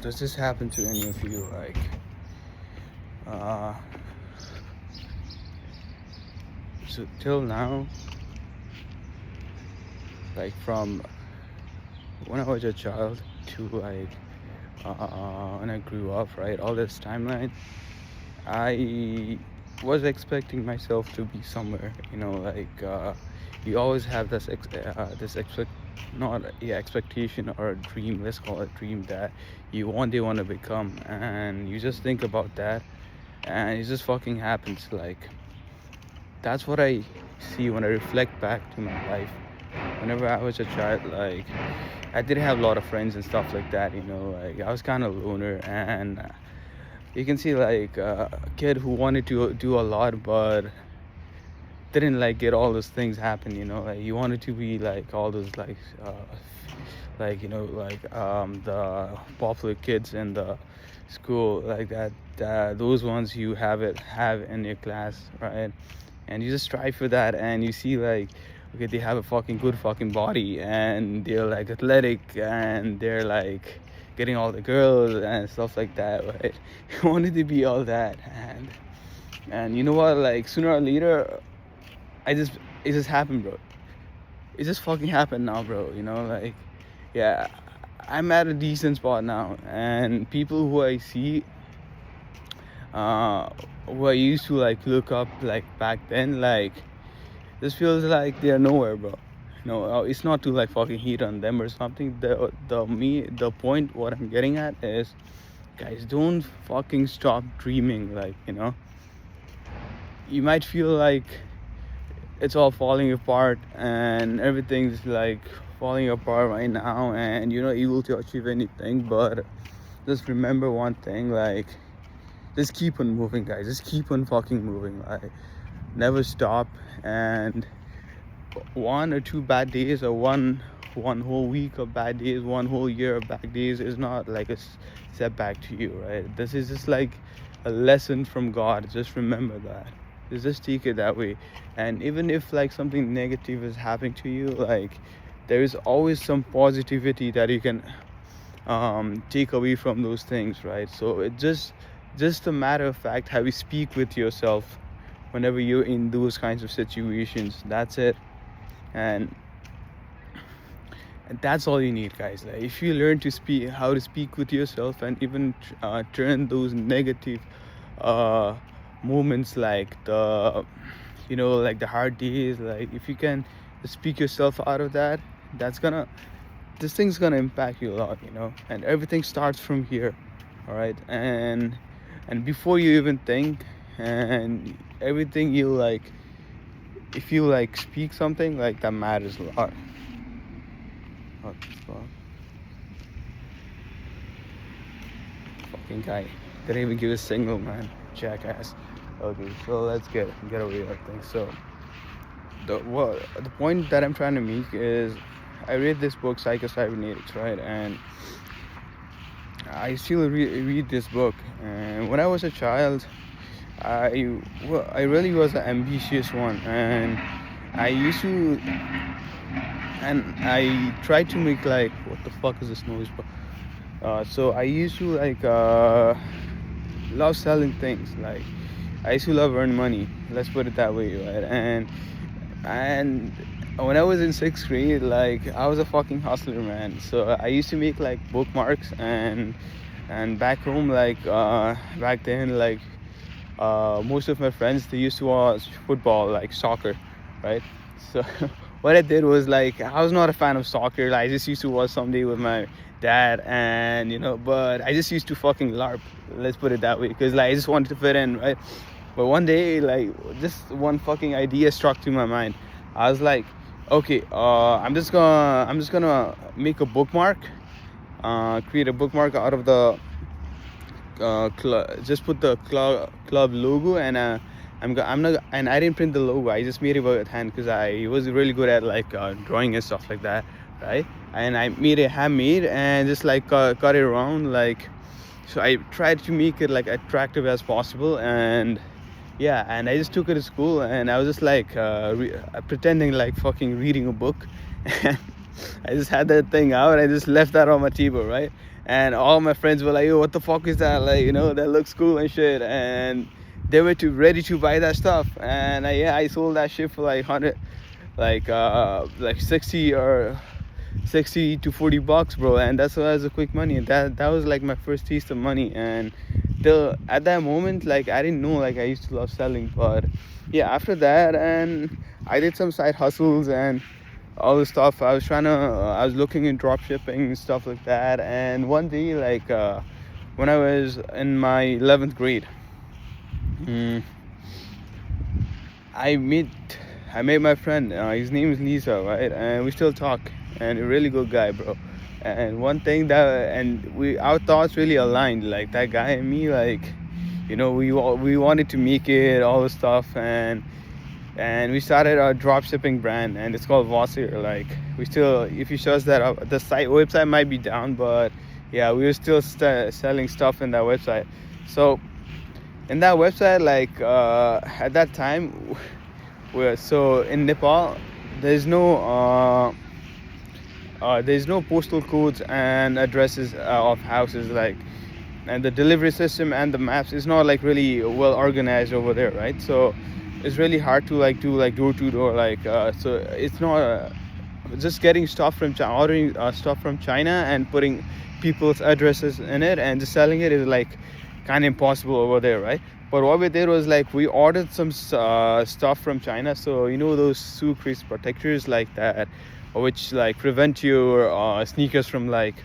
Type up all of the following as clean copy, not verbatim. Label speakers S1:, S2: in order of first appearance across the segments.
S1: does this happen to any of you? Like, uh, so till now, like from when I was a child to like when I grew up, right? All this timeline, I was expecting myself to be somewhere. Like you always have this expect not expectation or a dream. Let's call it dream that you one day want to become, and you just think about that, and it just fucking happens. Like that's what I see when I reflect back to my life. Whenever I was a child, like I didn't have a lot of friends and stuff like that. Like I was kind of loner, and you can see like a kid who wanted to do a lot, but didn't like get all those things happen. Like he wanted to be like all those like the popular kids in the school, like that those ones you have in your class, right? And you just strive for that, and you see like, okay, they have a fucking good fucking body, and they're like athletic, and they're like getting all the girls and stuff like that, right? You wanted to be all that, and you know what, like sooner or later it just happened, bro. It just fucking happened now, bro. Like, yeah, I'm at a decent spot now, and people who I see, who I used to like look up like back then, like this feels like they're nowhere, bro. It's not to like fucking heat on them or something. The point what I'm getting at is, guys, don't fucking stop dreaming. Like, you might feel like it's all falling apart and everything's like falling apart right now, and you're not able to achieve anything, but just remember one thing, like just keep on moving, guys. Just keep on fucking moving. Like never stop. And one or two bad days, or one whole week of bad days, one whole year of bad days is not like a setback to you, right? This is just like a lesson from God. Just remember that. Just take it that way. And even if like something negative is happening to you, like there is always some positivity that you can take away from those things, right? So it just a matter of fact how you speak with yourself whenever you're in those kinds of situations. That's it. And that's all you need, guys. Like if you learn to speak how to speak with yourself, and even turn those negative moments, like like the hard days, like if you can speak yourself out of that, this thing's gonna impact you a lot, and everything starts from here. All right. And before you even think, and everything you like, if you like speak something like that matters a lot. What the fuck? Fucking guy didn't even give a signal, man. Jackass. Okay, so let's get away with things. So the point that I'm trying to make is, I read this book, Psycho-Cybernetics, right? And I still read this book. And when I was a child, I really was an ambitious one, and I used to, and I tried to make like, what the fuck is this noise, bro? So I used to like love selling things. Like I used to love earn money. Let's put it that way, right? And when I was in 6th grade, like I was a fucking hustler, man. So I used to make like bookmarks, and back home, like back then, like most of my friends, they used to watch football, like soccer, right? So what I did was, like, I was not a fan of soccer. Like, I just used to watch someday with my dad, and but I just used to fucking LARP, let's put it that way, because like I just wanted to fit in, right? But one day, like, just one fucking idea struck to my mind. I was like, okay, I'm just gonna make a bookmark, create a bookmark out of the just put the club logo, and I'm not, and I didn't print the logo. I just made it with hand, because I was really good at like drawing and stuff like that, right? And I made it handmade, and just like cut it around, like, so I tried to make it like attractive as possible. And yeah, and I just took it to school, and I was just like pretending like fucking reading a book. I just had that thing out. I just left that on my table, right? And all my friends were like, "Yo, what the fuck is that? Like, that looks cool and shit." And they were ready to buy that stuff. And I sold that shit for like 100, like 60 to 40 bucks, bro. And that's a quick money. And that was like my first taste of money. And at that moment, like, I didn't know, like, I used to love selling. But yeah, after that, and I did some side hustles and all the stuff. I was looking in drop shipping and stuff like that. And one day, like, when I was in my 11th grade, I met my friend. His name is Lisa, right? And we still talk. And a really good guy, bro. And one thing our thoughts really aligned. Like, that guy and me, like, we wanted to make it, all the stuff. And we started our drop shipping brand, and it's called Vossier. Like, we still, if you search that up, the website might be down, but yeah, we were still selling stuff in that website. So in that website, like, at that time, so in Nepal, there's no postal codes and addresses of houses, like, and the delivery system and the maps is not like really well organized over there, right? So it's really hard to like do like door to door, like, so it's not just getting stuff from China, ordering stuff from China and putting people's addresses in it and just selling it is like kind of impossible over there, right? But what we did was, like, we ordered some stuff from China. So those shoe crease protectors like that, which like prevent your sneakers from like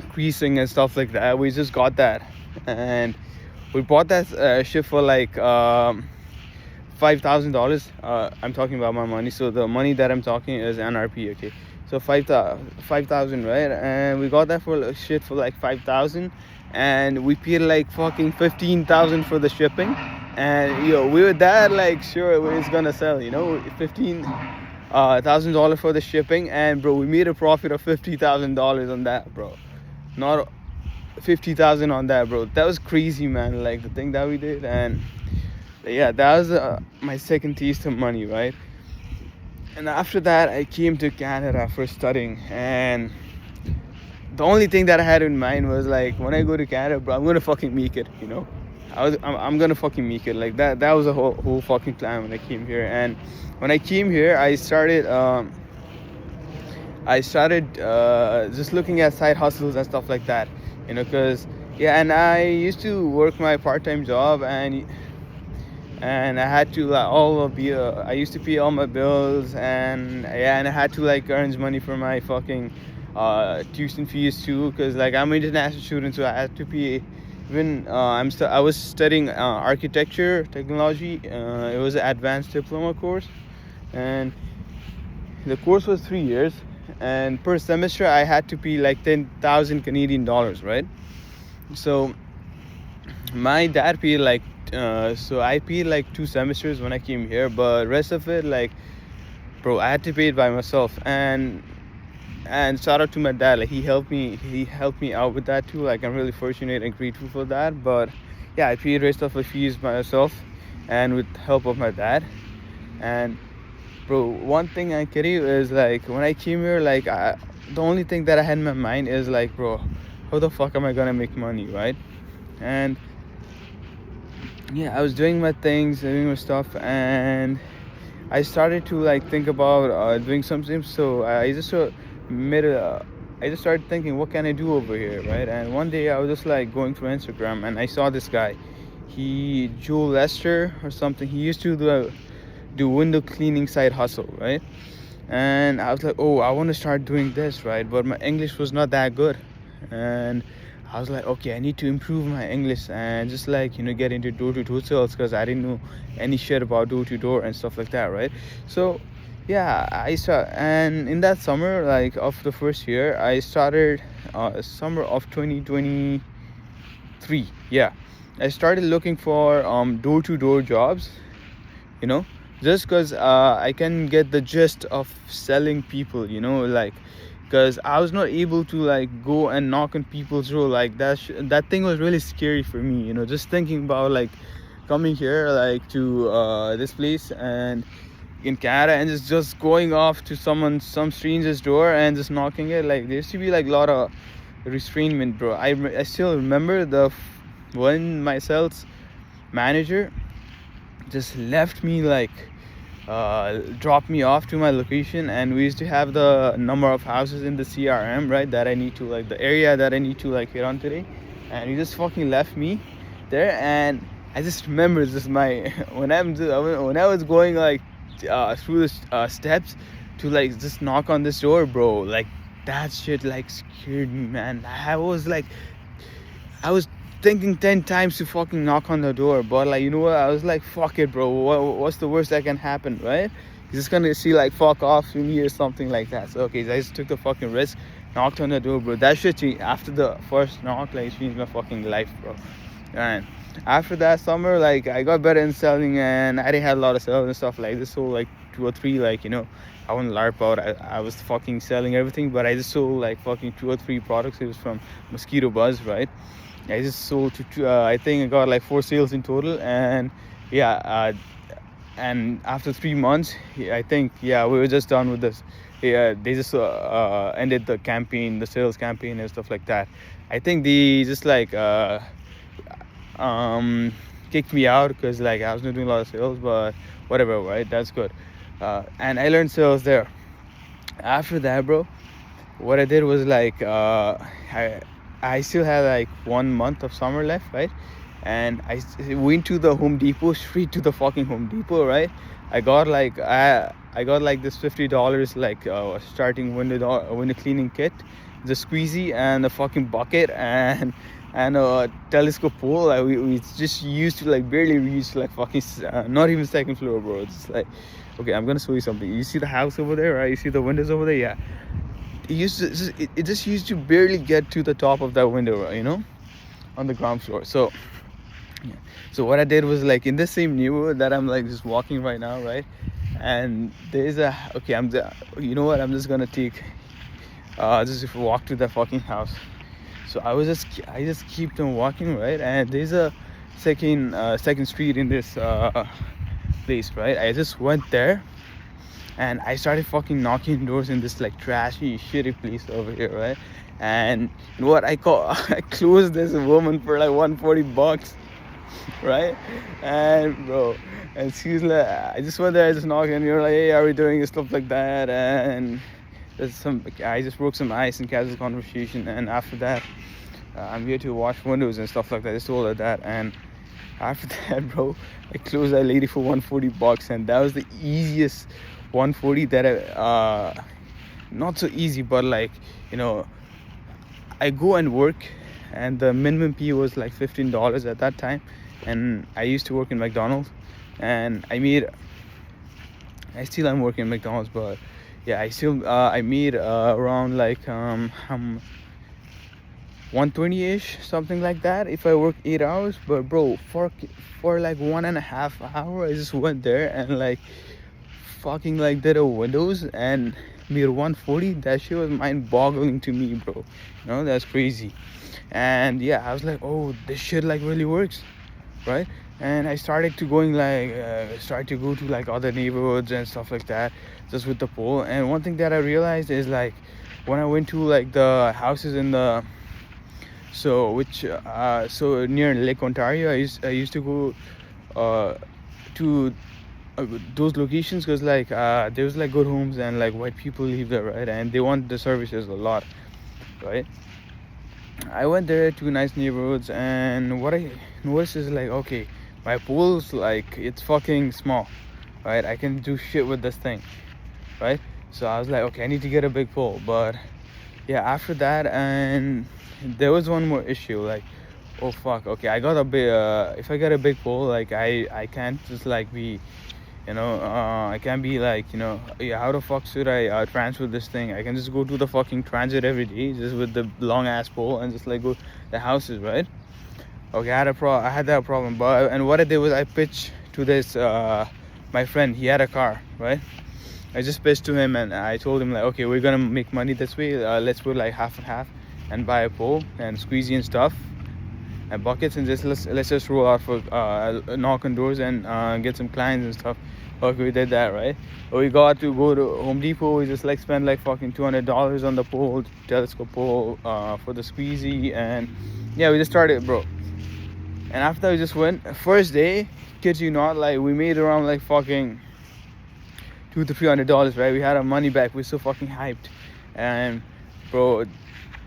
S1: creasing and stuff like that. We just got that, and we bought that shit for like $5,000. I'm talking about my money, so the money that I'm talking is NRP, okay? So 5,000, right? And we got that for shit for like 5,000, and we paid like fucking 15,000 for the shipping. And we were that like sure it's gonna sell, $15,000 for the shipping. And bro, we made a profit of $50,000 on that, bro. Not 50,000 on that, bro. That was crazy, man. Like, the thing that we did. And yeah, that was my second taste of money, right? And after that, I came to Canada for studying, and the only thing that I had in mind was, like, when I go to Canada, bro, I'm gonna fucking make it, I'm gonna fucking make it. Like, that was a whole fucking plan when I came here. And when I came here, I started just looking at side hustles and stuff like that, because and I used to work my part-time job, and I had to I used to pay all my bills, and I had to like earn money for my fucking tuition fees too, because like I'm an international student, so I had to pay. Even I was studying architecture technology. It was an advanced diploma course, and the course was 3 years, and per semester I had to pay like 10,000 Canadian dollars, right? So my dad paid like so I paid like 2 semesters when I came here, but rest of it, like, bro, I had to pay it by myself. And shout out to my dad, like, he helped me out with that too. Like, I'm really fortunate and grateful for that. But yeah, I paid rest of the fees by myself and with help of my dad. And bro, one thing I tell you is, like, when I came here, like, the only thing that I had in my mind is, like, bro, how the fuck am I gonna make money, right? And yeah, I was doing my things, doing my stuff, and I started to like think about doing something. So I just started thinking, what can I do over here, right? And one day I was just like going through Instagram, and I saw this guy, Joe Lester or something. He used to do window cleaning side hustle, right? And I was like, oh, I want to start doing this, right? But my English was not that good, and I was like, okay, I need to improve my English and just like, get into door-to-door sales, because I didn't know any shit about door-to-door and stuff like that, right? So yeah, and in that summer, like, of the first year, I started summer of 2023. Yeah, I started looking for door-to-door jobs, just because I can get the gist of selling people, like, because I was not able to like go and knock on people's door. Like, that thing was really scary for me, just thinking about like coming here, like, to this place, and in Canada and just going off to some stranger's door and just knocking it. Like there used to be like a lot of restrainment, bro. I still remember when my sales manager just left me like dropped me off to my location, and we used to have the number of houses in the CRM, right, that I need to like the area that I need to like hit on today, and he just fucking left me there. And I just remember this my when I was going like through the steps to like just knock on this door, bro, like that shit like scared me, man. I was thinking 10 times to fucking knock on the door, but like, you know what, I was like, fuck it, bro, what's the worst that can happen, right? He's just gonna see like fuck off to me or something like that. So okay, I just took the fucking risk, knocked on the door, bro. That shit changed. After the first knock, like it changed my fucking life, bro. And after that summer, like I got better in selling, and I didn't have a lot of sales and stuff like this. So like 2 or 3, like, you know, I wouldn't LARP out. I was fucking selling everything, but I just sold like fucking 2 or 3 products. It was from Mosquito Buzz, right? I just sold to I think I got like 4 sales in total. And yeah, and after 3 months, I think, yeah, we were just done with this. Yeah, they just ended the campaign, the sales campaign and stuff like that. I think they just like kicked me out because like I was not doing a lot of sales, but whatever, right? That's good. And I learned sales there. After that, bro, what I did was like I still had like 1 month of summer left, right? And I went to the Home Depot, straight to the fucking Home Depot, right? I got like this $50 like starting window cleaning kit, the squeezy and a fucking bucket and a telescope pole. We just used to like barely reach like fucking not even second floor, bro. It's like, okay, I'm gonna show you something. You see the house over there, right? You see the windows over there? Yeah. It just used to barely get to the top of that window, you know, on the ground floor. So yeah. So what I did was like in the same neighborhood that I'm like just walking right now, right? And there's you know what? I'm just gonna take just walk to the fucking house. So I just keep on walking, right? And there's a second street in this place, right? I just went there. And I started fucking knocking doors in this like trashy, shitty place over here, right? And you know what? I closed this woman for like $140, right? And bro, and she's like, I just went there, I just knocked, and you're like, hey, how are we doing? And stuff like that. And I just broke some ice and casual conversation. And after that, I'm here to wash windows and stuff like that. I just told her that. And after that, bro, I closed that lady for $140, and that was the easiest 140 that I not so easy, but like, you know, I go and work, and the minimum pay was like $15 at that time, and I used to work in McDonald's, and I still am working in McDonald's, but yeah, I made around like 120-ish, something like that, if I work 8 hours. But bro, for like 1.5 hours, I just went there and like fucking like did a windows and made 140. That shit was mind-boggling to me, bro. You know, that's crazy. And yeah, I was like, oh, this shit like really works, right? And I started to go to like other neighborhoods and stuff like that, just with the pole. And one thing that I realized is like when I went to like the houses in the so near Lake Ontario, I used to go to those locations because like there was like good homes and like white people live there, right? And they want the services a lot, right? I went there to nice neighborhoods, and what I noticed is like, okay, my pool's like, it's fucking small, right? I can do shit with this thing, right? So I was like, okay, I need to get a big pool. But yeah, after that, and there was one more issue, like, oh fuck, okay, I got a big if I get a big pool, like I can't just like be, you know, I can't be like, you know, yeah, how the fuck should I transfer this thing? I can just go to the fucking transit every day just with the long ass pole and just like go to the houses, right? Okay, I had that problem. But and what I did was I pitched to this my friend. He had a car, right? I just pitched to him and I told him like, okay, we're gonna make money this way, let's put like half and half and buy a pole and squeezy and stuff and buckets, and just let's just roll out for knock on doors and get some clients and stuff. Okay, we did that, right? We got to go to Home Depot. We just like spent like fucking $200 on the pole, telescope pole, for the squeezy, and yeah, we just started, bro. And after that, we just went. First day, kids, you not, like we made around like fucking $200 to $300, right? We had our money back. We're so fucking hyped, and bro,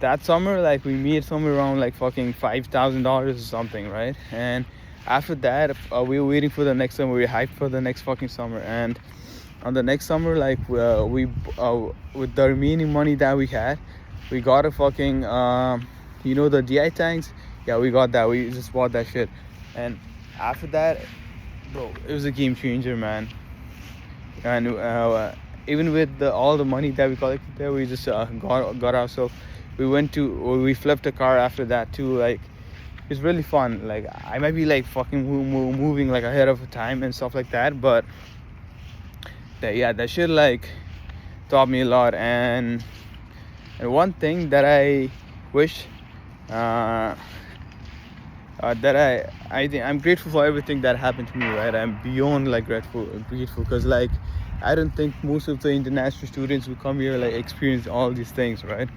S1: that summer, like we made somewhere around like fucking $5,000 or something, right? And after that, we were waiting for the next summer. We were hyped for the next fucking summer, and on the next summer, like we with the remaining money that we had, we got a fucking the DI tanks. Yeah, we got that. We just bought that shit, and after that, bro, it was a game changer, man. And even with all the money that we collected there, we just got ourselves. We flipped a car after that too. Like it's really fun. Like I might be like fucking moving like ahead of time and stuff like that, but that shit like taught me a lot. And one thing that I wish that I think I'm grateful for everything that happened to me, right? I'm beyond like grateful because like I don't think most of the international students who come here like experience all these things, right?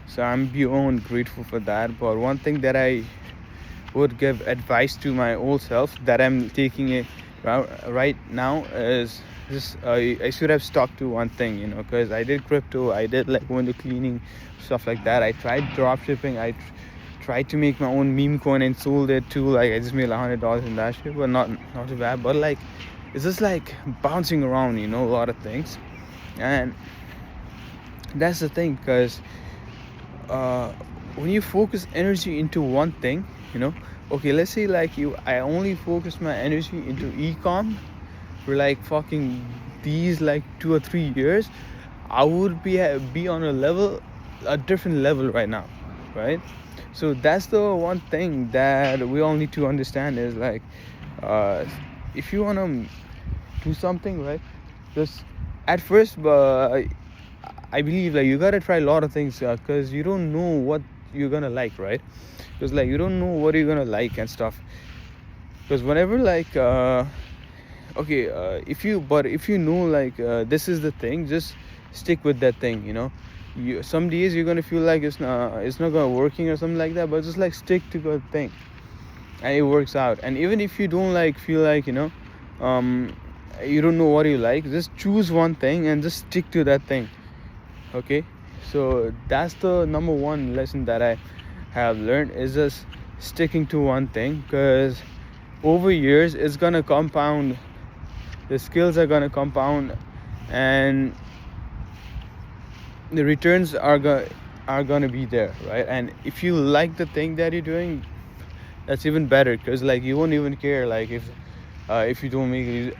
S1: So I'm beyond grateful for that. But one thing that I would give advice to my old self that I'm taking it right now is just I should have stuck to one thing, because I did crypto, I did like window cleaning, stuff like that. I tried drop shipping, I tried to make my own meme coin and sold it too. Like I just made $100 in that shit, but not too bad. But like it's just like bouncing around, a lot of things. And that's the thing, because when you focus energy into one thing, okay, let's say like I only focus my energy into ecom for like fucking these like 2 or 3 years, I would be on a different level right now, right? So that's the one thing that we all need to understand is like if you want to do something, right, just at first I believe like you gotta try a lot of things, because you don't know what you're gonna like, right? Because like you don't know what you're gonna like and stuff. Because whenever like if you know like this is the thing, just stick with that thing. Some days you're gonna feel like it's not gonna working or something like that, but just like stick to the thing and it works out. And even if you don't like feel like you don't know what you like, just choose one thing and just stick to that thing. Okay, so that's the number one lesson that I have learned, is just sticking to one thing, because over years it's gonna compound, the skills are gonna compound, and the returns are gonna be there, right? And if you like the thing that you're doing, that's even better, because like you won't even care like if you don't make it.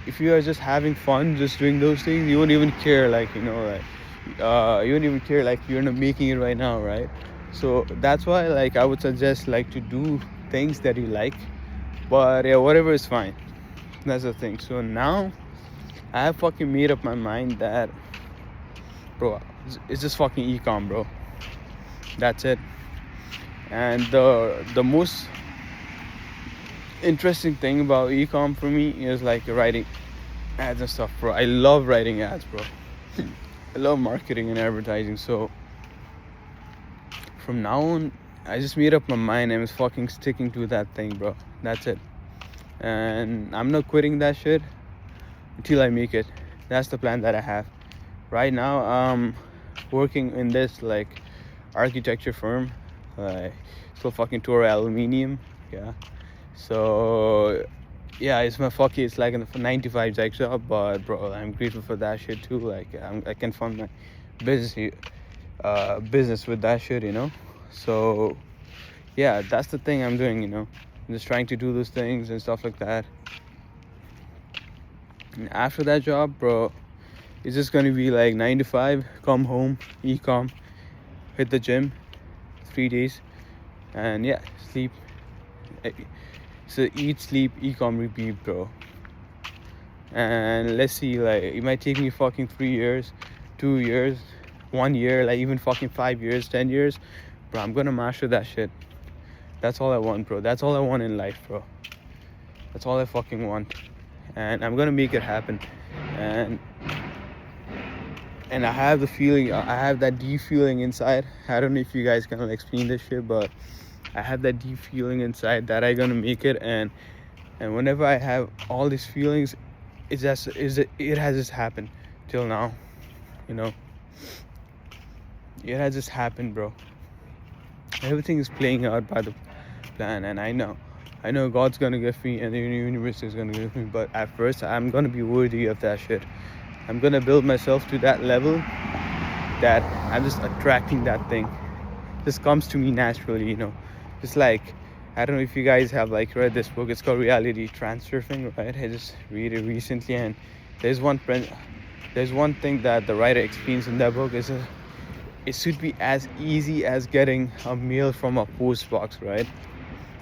S1: If you are just having fun just doing those things, you won't even care like you won't even care like you're not making it right now, right? So that's why like I would suggest like to do things that you like, but yeah, whatever is fine. That's the thing. So now I have fucking made up my mind that, bro, it's just fucking ecom, bro. That's it. And the most interesting thing about ecom for me is like writing ads and stuff, bro. I love writing ads, bro. I love marketing and advertising. So from now on, I just made up my mind. I'm fucking sticking to that thing, bro. That's it. And I'm not quitting that shit until I make it. That's the plan that I have. Right now, working in this like architecture firm, still fucking Toro Aluminium, yeah. So yeah, it's like a 9 to 5 tech job, but bro, I'm grateful for that shit too. Like I can fund my business with that shit, So yeah, that's the thing I'm doing, I'm just trying to do those things and stuff like that. And after that job, bro, it's just gonna be like 9 to 5, come home, ecom, hit the gym 3 days, and yeah, sleep. So eat, sleep, ecom, repeat, bro. And let's see, like it might take me fucking 3 years, 2 years, 1 year, like even fucking 5 years, 10 years, bro. I'm gonna master that shit. That's all I want, bro. That's all I want in life, bro. That's all I fucking want. and I'm gonna make it happen. And I have the feeling, I have that deep feeling inside. I don't know if you guys can explain this shit, but I have that deep feeling inside that I'm gonna make it. And whenever I have all these feelings, it has just happened till now, you know. It has just happened, bro. Everything is playing out by the plan, and I know God's gonna give me, and the universe is gonna give me. But at first, I'm gonna be worthy of that shit. I'm gonna build myself to that level that I'm just attracting that thing. Just comes to me naturally, you know. Just like, I don't know if you guys have like read this book. It's called Reality Transurfing, right? I just read it recently, and there's one thing that the writer explains in that book is it should be as easy as getting a mail from a post box, right?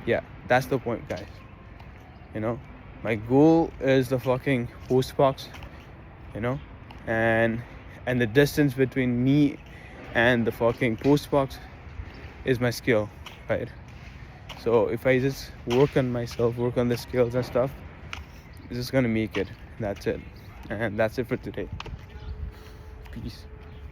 S1: Yeah, that's the point, guys. You know, my goal is the fucking post box, you know, and the distance between me and the fucking post box is my skill, right? So if I just work on myself, work on the skills and stuff, it's just gonna make it. That's it. And that's it for today. Peace.